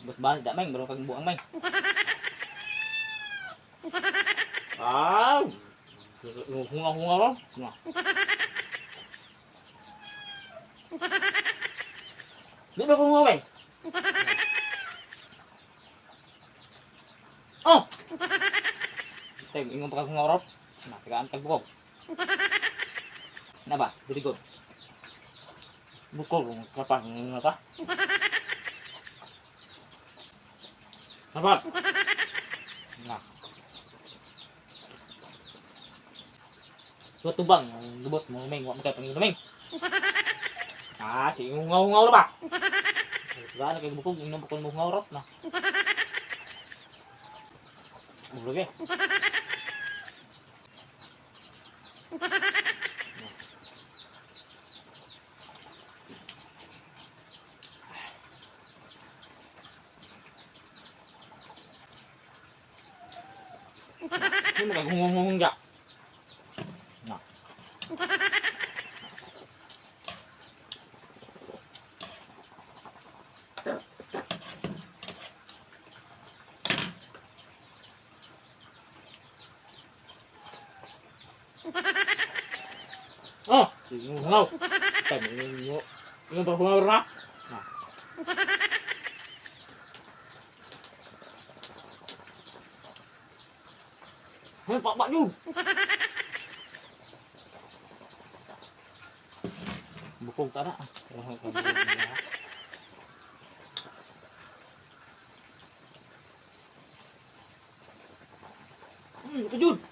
Bos bahas dak main baru kang buang main. Ah. Hunga-hunga lo. Nah. Di ba hunga main? Oh. Tay ingon pa kang hunga ro. Nah, tagaan tag bukog. Na ba? Very good. Bukog kapan ngata? Sabar. Nah. Suatu bang, lubot mo meng, wak mo kay pangin meng. Ah, si ungaw-ungaw na ba? Gana kay bukog, inom bukog mo ungaw ro na. Ulo ge. Sino kay hungong-hungong ja? Na. Oh, hungaw. Tay mo yung ba hungaw na? Na. Hey, pak yun. Bukog ta na. Ito yun.